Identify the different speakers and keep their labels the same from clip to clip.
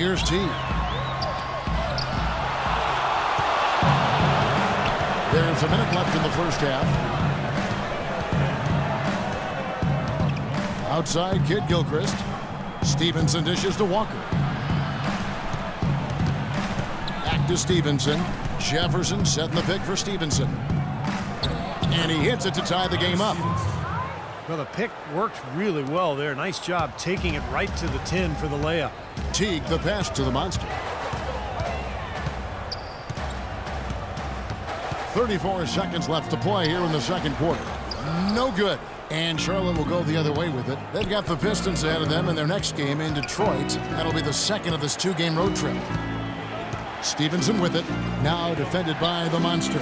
Speaker 1: Here's Teague. There's a minute left in the first half. Outside, Kid Gilchrist. Stevenson dishes to Walker. Back to Stevenson. Jefferson setting the pick for Stevenson. And he hits it to tie the game up.
Speaker 2: Well, the pick worked really well there. Nice job taking it right to the 10 for the layup.
Speaker 1: Teague the pass to the monster. 34 seconds left to play here in the second quarter. No good. And Charlotte will go the other way with it. They've got the Pistons ahead of them in their next game in Detroit. That'll be the second of this two-game road trip. Stevenson with it. Now defended by the monster.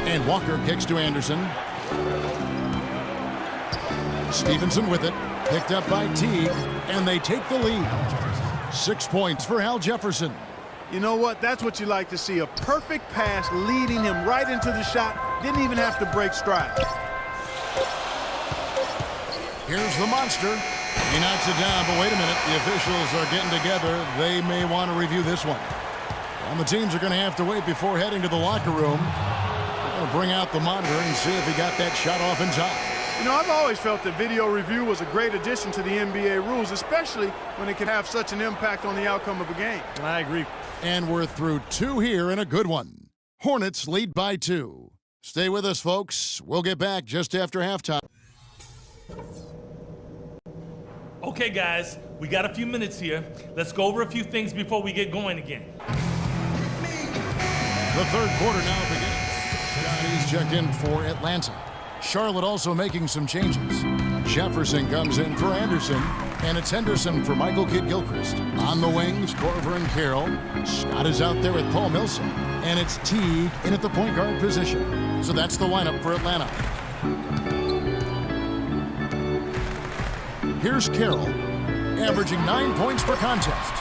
Speaker 1: And Walker kicks to Anderson. Stevenson with it. Picked up by Teague. And they take the lead. 6 points for Al Jefferson.
Speaker 3: You know what? That's what you like to see. A perfect pass leading him right into the shot. Didn't even have to break stride.
Speaker 1: Here's the monster. He knocks it down, but wait a minute. The officials are getting together. They may want to review this one. And the teams are going to have to wait before heading to the locker room. They're going to bring out the monitor and see if he got that shot off in time.
Speaker 3: You know, I've always felt that video review was a great addition to the NBA rules, especially when it can have such an impact on the outcome of a game.
Speaker 2: I agree.
Speaker 1: And we're through two here in a good one. Hornets lead by 2. Stay with us, folks. We'll get back just after halftime.
Speaker 4: Okay, guys, we got a few minutes here. Let's go over a few things before we get going again.
Speaker 1: The third quarter now beginning. Scotty's checked in for Atlanta. Charlotte also making some changes. Jefferson comes in for Anderson, and it's Henderson for Michael Kidd-Gilchrist. On the wings, Korver and Carroll. Scott is out there with Paul Millsap, and it's Teague in at the point guard position. So that's the lineup for Atlanta. Here's Carroll, averaging 9 points per contest.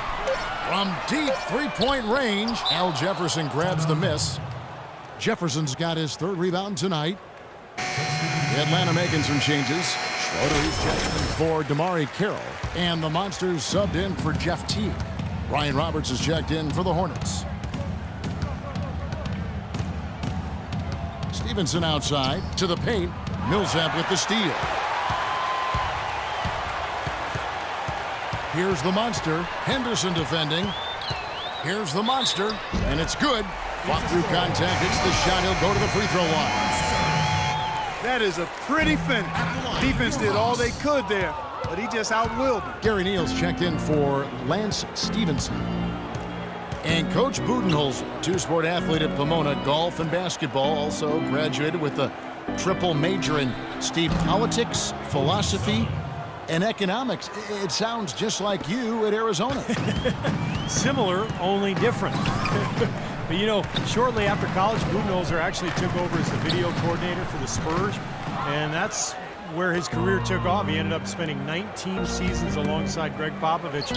Speaker 1: From deep three-point range, Al Jefferson grabs the miss. Jefferson's got his third rebound tonight. Atlanta making some changes. Schroeder's checked in for Damari Carroll, and the Monsters subbed in for Jeff Teague. Ryan Roberts is checked in for the Hornets. Stevenson outside to the paint. Millsap with the steal. Here's the monster. Henderson defending. Here's the monster, and it's good. Fought through contact, hits the shot. He'll go to the free throw line.
Speaker 3: That is a pretty finish. Defense did all they could there, but he just outwilled him.
Speaker 1: Gary Neal's checked in for Lance Stevenson. And Coach Budenholzer, two-sport athlete at Pomona, golf and basketball, also graduated with a triple major in politics, philosophy, and economics. It sounds just like you at Arizona.
Speaker 2: Similar, only different. But, you know, shortly after college, Budenholzer actually took over as the video coordinator for the Spurs, and that's where his career took off. He ended up spending 19 seasons alongside Greg Popovich,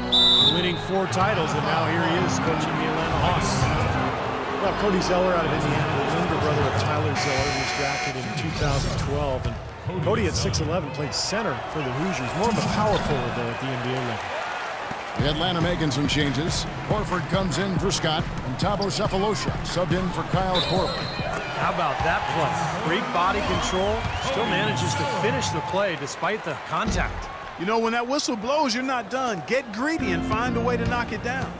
Speaker 2: winning 4 titles, and now here he is coaching the Atlanta Hawks. Well, Cody Zeller out of Indiana, the younger brother of Tyler Zeller, was drafted in 2012, and Cody at 6'11" played center for the Hoosiers, more of a power forward though at the NBA level.
Speaker 1: Atlanta making some changes. Horford comes in for Scott, and Thabo Sefolosha subbed in for Kyle Korver.
Speaker 2: How about that play? Great body control, still manages to finish the play despite the contact.
Speaker 3: You know, when that whistle blows, you're not done. Get greedy and find a way to knock it down.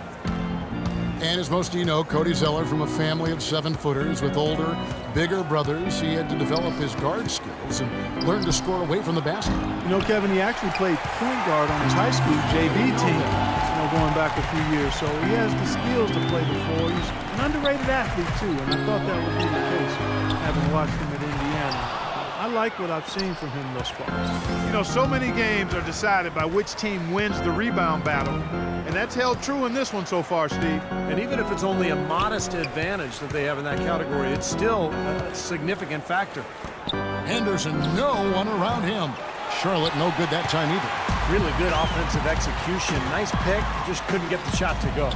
Speaker 1: And as most of you know, Cody Zeller from a family of 7-footers with older, bigger brothers. He had to develop his guard skills and learn to score away from the basket.
Speaker 3: You know, Kevin, he actually played point guard on his high school JV team, going back a few years. So he has the skills to play the 4. He's an underrated athlete, too, and I thought that would be the case, having watched him at Indiana. I like what I've seen from him thus far. You know, so many games are decided by which team wins the rebound battle, and that's held true in this one so far, Steve.
Speaker 2: And even if it's only a modest advantage that they have in that category, it's still a significant factor.
Speaker 1: Henderson, no one around him. Charlotte, no good that time either.
Speaker 2: Really good offensive execution. Nice pick, just couldn't get the shot to go.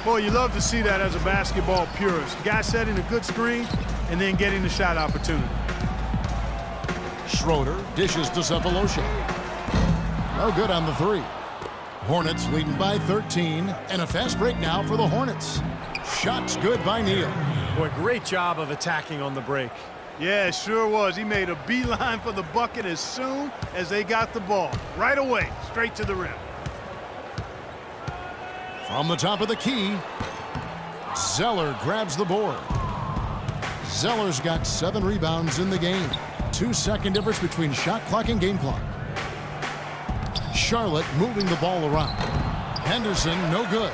Speaker 3: Boy, you love to see that as a basketball purist. Guy setting a good screen and then getting the shot opportunity.
Speaker 1: Schroeder dishes to Sefolosha. No good on the 3. Hornets leading by 13, and a fast break now for the Hornets. Shots good by Neal.
Speaker 2: Boy, great job of attacking on the break.
Speaker 3: Yeah, it sure was. He made a beeline for the bucket as soon as they got the ball. Right away, straight to the rim.
Speaker 1: From the top of the key, Zeller grabs the board. Zeller's got 7 rebounds in the game. 2-second difference between shot clock and game clock. Charlotte moving the ball around. Henderson, no good.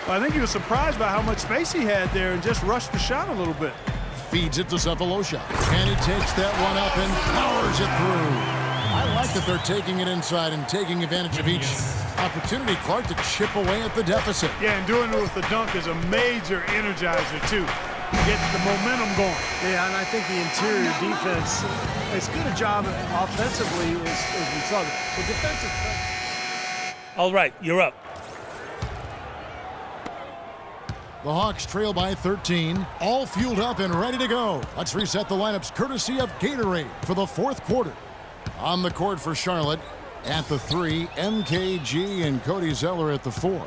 Speaker 3: I think he was surprised by how much space he had there and just rushed the shot a little bit.
Speaker 1: Feeds it to Sefolosha. And he takes that one up and powers it through. I like that they're taking it inside and taking advantage of each opportunity, Clark, to chip away at the deficit.
Speaker 3: Yeah, and doing it with the dunk is a major energizer, too. Get the momentum going.
Speaker 2: Yeah, and I think the interior defense, as good a job offensively as we saw. The defensive...
Speaker 4: All right, you're up.
Speaker 1: The Hawks trail by 13, all fueled up and ready to go. Let's reset the lineups courtesy of Gatorade for the 4th quarter. On the court for Charlotte, at the 3, MKG and Cody Zeller at the 4.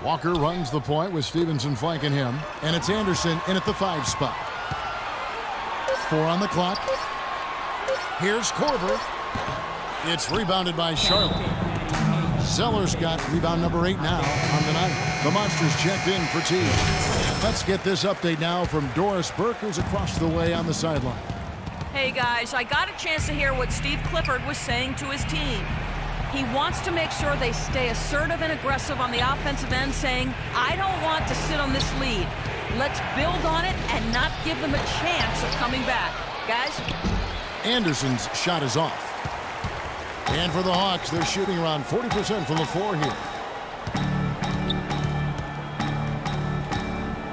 Speaker 1: Walker runs the point with Stevenson flanking him, and it's Anderson in at the 5 spot. 4 on the clock. Here's Korver. It's rebounded by Charlotte. Zeller's got rebound number 8 now on the night. The Monsters checked in for tea. Let's get this update now from Doris Burke, who's across the way on the sideline.
Speaker 5: Hey guys, I got a chance to hear what Steve Clifford was saying to his team. He wants to make sure they stay assertive and aggressive on the offensive end, saying, I don't want to sit on this lead. Let's build on it and not give them a chance of coming back. Guys? Anderson's
Speaker 1: shot is off. And for the Hawks, they're shooting around 40% from the floor here.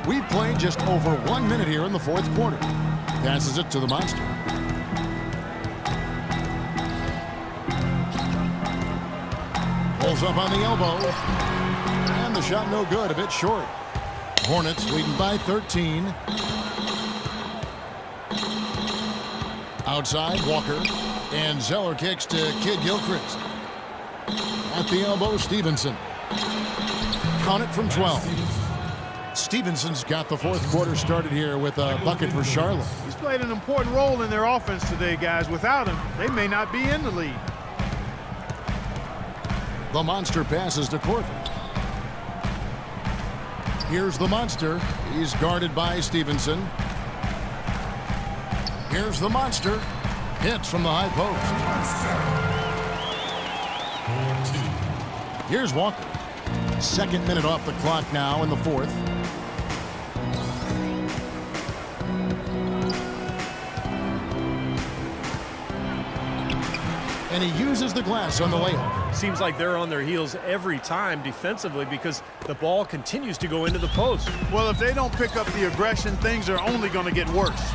Speaker 1: We've played just over 1 minute here in the 4th quarter. Passes it to the Monster. Pulls up on the elbow. And the shot no good, a bit short. Hornets leading by 13. Outside, Walker. And Zeller kicks to Kid Gilchrist. At the elbow, Stevenson. Count it from 12. Stevenson's got the 4th quarter started here with a bucket for Charlotte.
Speaker 3: He's played an important role in their offense today, guys. Without him, they may not be in the lead.
Speaker 1: The Monster passes to Korver. Here's the Monster. He's guarded by Stevenson. Here's the Monster. Hits from the high post. Here's Walker. 2nd minute off the clock now in the 4th. And he uses the glass on the layup.
Speaker 2: Seems like they're on their heels every time defensively because the ball continues to go into the post.
Speaker 3: Well, if they don't pick up the aggression, things are only going to get worse.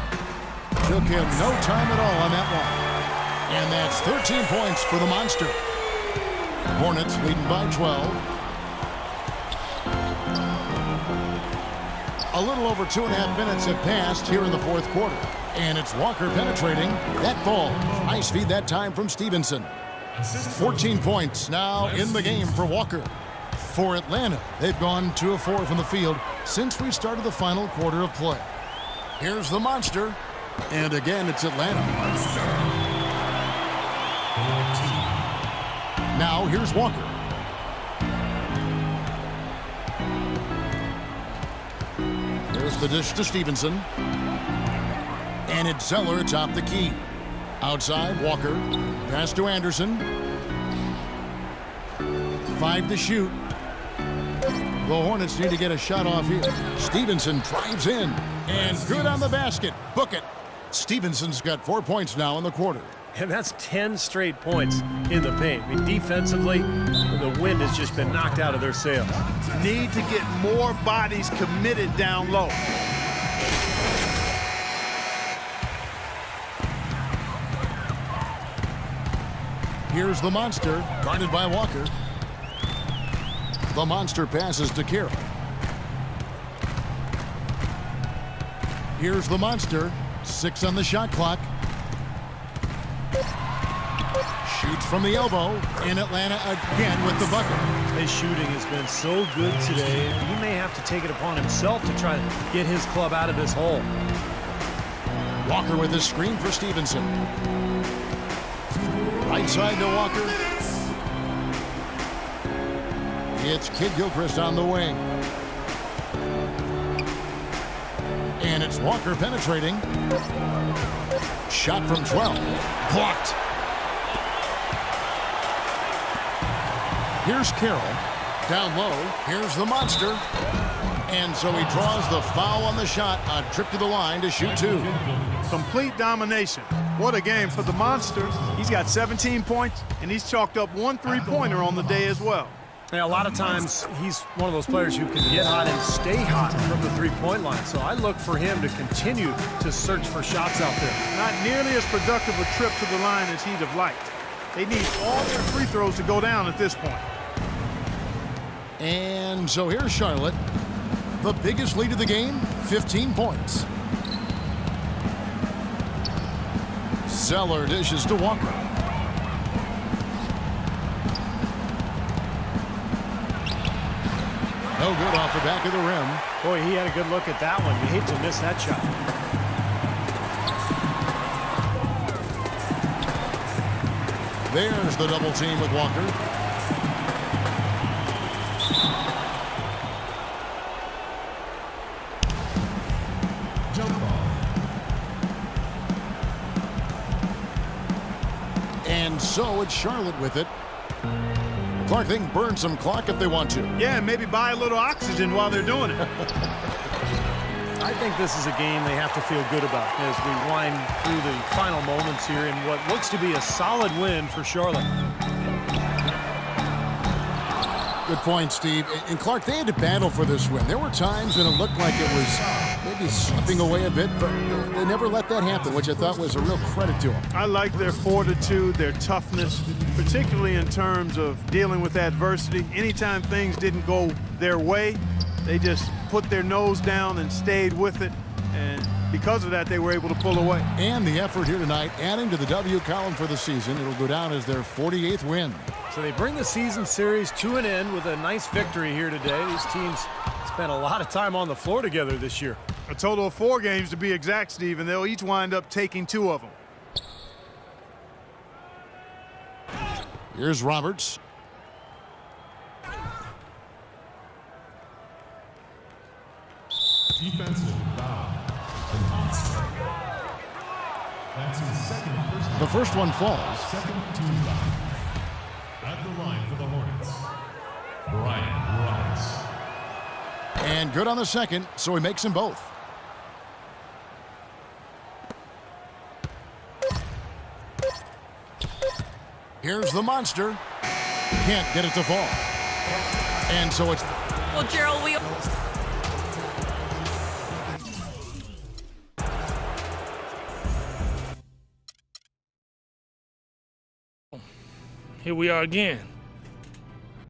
Speaker 1: Took him no time at all on that one. And that's 13 points for the Monster. Hornets leading by 12. A little over 2.5 minutes have passed here in the 4th quarter. And it's Walker penetrating. That ball. Nice feed that time from Stevenson. 14 points now in the game for Walker. For Atlanta, they've gone 2 of 4 from the field since we started the final quarter of play. Here's the Monster. And again, it's Atlanta. Now, here's Walker. There's the dish to Stevenson. And it's Zeller atop the key. Outside, Walker. Pass to Anderson. 5 to shoot. The Hornets need to get a shot off here. Stevenson drives in. And good on the basket. Book it. Stevenson's got 4 points now in the quarter.
Speaker 2: And that's 10 straight points in the paint. I mean, defensively, the wind has just been knocked out of their sails.
Speaker 3: Need to get more bodies committed down low.
Speaker 1: Here's the Monster, guarded by Walker. The Monster passes to Carroll. Here's the Monster. 6 on the shot clock. Shoots from the elbow, and Atlanta again with the bucket.
Speaker 2: His shooting has been so good today. He may have to take it upon himself to try to get his club out of this hole.
Speaker 1: Walker with the screen for Stevenson. Right side to Walker. It's Kid Gilchrist on the wing. And it's Walker penetrating. Shot from 12. Blocked. Here's Carroll. Down low. Here's the monster. And so he draws the foul on the shot. A trip to the line to shoot 2.
Speaker 3: Complete domination. What a game for the monster. He's got 17 points, and he's chalked up 1 3-pointer on the day as well.
Speaker 2: Yeah, a lot of times he's one of those players who can get hot and stay hot from the three-point line. So I look for him to continue to search for shots out there.
Speaker 3: Not nearly as productive a trip to the line as he'd have liked. They need all their free throws to go down at this point.
Speaker 1: And so here's Charlotte. The biggest lead of the game, 15 points. Zeller dishes to Walker. No good off the back of the rim.
Speaker 2: Boy, he had a good look at that one. You hate to miss that shot.
Speaker 1: There's the double team with Walker. Jump ball. And so it's Charlotte with it. Clark, they can burn some clock if they want to.
Speaker 3: Yeah, and maybe buy a little oxygen while they're doing it.
Speaker 2: I think this is a game they have to feel good about as we wind through the final moments here in what looks to be a solid win for Charlotte.
Speaker 1: Good point, Steve. And Clark, they had to battle for this win. There were times when it looked like it was maybe slipping away a bit, but they never let that happen, which I thought was a real credit to them.
Speaker 3: I like their fortitude, their toughness, particularly in terms of dealing with adversity. Anytime things didn't go their way, they just put their nose down and stayed with it. And because of that, they were able to pull away.
Speaker 1: And the effort here tonight, adding to the W column for the season. It'll go down as their 48th win.
Speaker 2: So they bring the season series to an end with a nice victory here today. These teams spent a lot of time on the floor together this year.
Speaker 3: A total of 4 games to be exact, Steve, and they'll each wind up taking 2 of them.
Speaker 1: Here's Roberts.
Speaker 6: Defensive foul. The monster. That's his second personal.
Speaker 1: The first one falls.
Speaker 6: Second team foul. At the line for the Hornets, Brian Roberts.
Speaker 1: And good on the second, so he makes them both. Here's the monster. Can't get it to fall. And so it's...
Speaker 5: Well, Gerald, we...
Speaker 4: Here we are again.